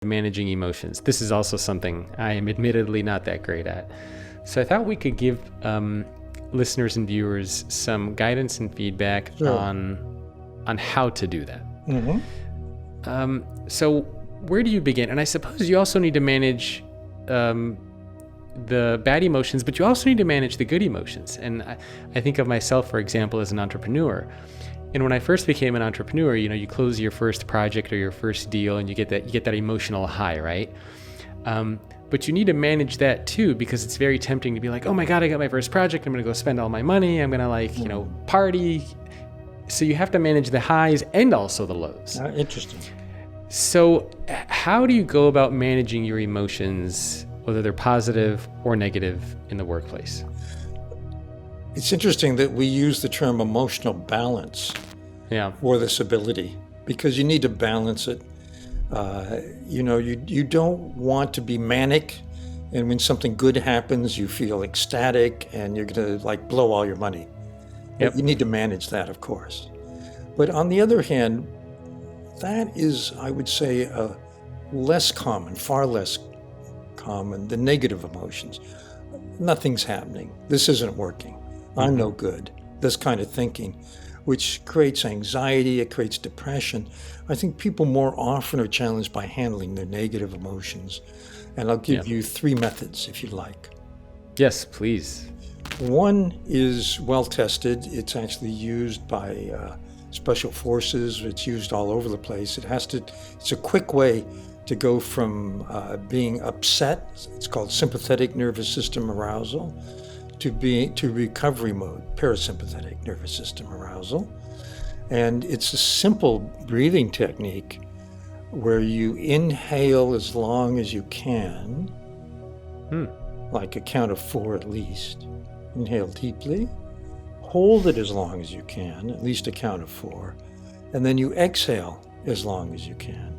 managing emotions. This is also something I am admittedly not that great at. So I thought we could give listeners and viewers some guidance and feedback Sure. on how to do that. Mm-hmm. So where do you begin? And I suppose you also need to manage the bad emotions, but you also need to manage the good emotions. And I think of myself, for example, as an entrepreneur. And when I first became an entrepreneur, you close your first project or your first deal, and you get that emotional high, right? But you need to manage that too, because it's very tempting to be like, oh my God, I got my first project. I'm going to go spend all my money. I'm going to party. So you have to manage the highs and also the lows. Interesting. So how do you go about managing your emotions, whether they're positive or negative, in the workplace? It's interesting that we use the term emotional balance for this ability, because you need to balance it. You don't want to be manic, and when something good happens, you feel ecstatic and you're going to blow all your money. Yep. You need to manage that, of course. But on the other hand, that is, I would say, less common, far less common than negative emotions. Nothing's happening. This isn't working. I'm no good. This kind of thinking, which creates anxiety, it creates depression. I think people more often are challenged by handling their negative emotions. And I'll give you 3 methods if you'd like. Yes, please. One is well tested. It's actually used by special forces. It's used all over the place. It's a quick way to go from being upset, it's called sympathetic nervous system arousal, to recovery mode, parasympathetic nervous system arousal. And it's a simple breathing technique where you inhale as long as you can, like a count of 4 at least. Inhale deeply, hold it as long as you can, at least a count of 4, and then you exhale as long as you can.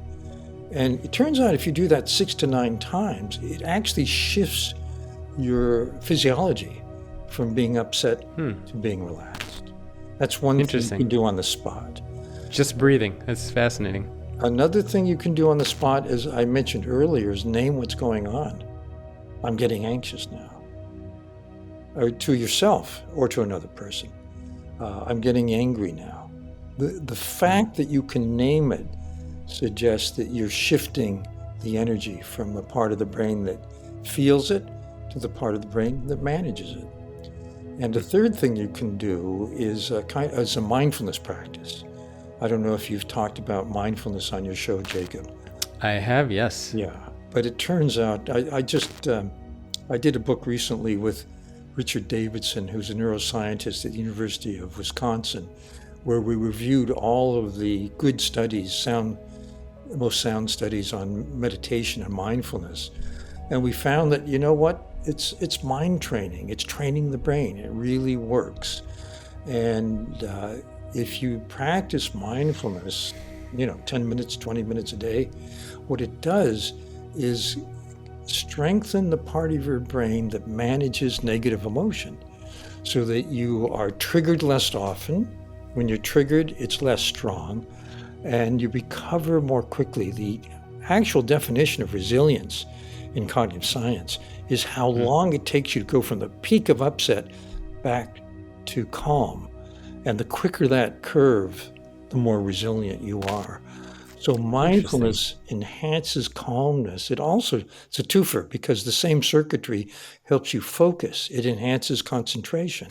And it turns out if you do that 6 to 9 times, it actually shifts your physiology from being upset to being relaxed. That's one thing you can do on the spot. Just breathing. That's fascinating. Another thing you can do on the spot, as I mentioned earlier, is name what's going on. I'm getting anxious now. Or to yourself or to another person. I'm getting angry now. The fact that you can name it suggests that you're shifting the energy from the part of the brain that feels it to the part of the brain that manages it. And the third thing you can do is a mindfulness practice. I don't know if you've talked about mindfulness on your show, Jacob. I have, yes. Yeah, but it turns out I did a book recently with Richard Davidson, who's a neuroscientist at the University of Wisconsin, where we reviewed all of the good studies, most sound studies on meditation and mindfulness. And we found that, it's mind training. It's training the brain. It really works. And if you practice mindfulness, 10 minutes, 20 minutes a day, what it does is strengthen the part of your brain that manages negative emotion so that you are triggered less often. When you're triggered, it's less strong, and you recover more quickly. The actual definition of resilience in cognitive science is how long it takes you to go from the peak of upset back to calm. And the quicker that curve, the more resilient you are. So mindfulness enhances calmness. It's a twofer, because the same circuitry helps you focus. It enhances concentration.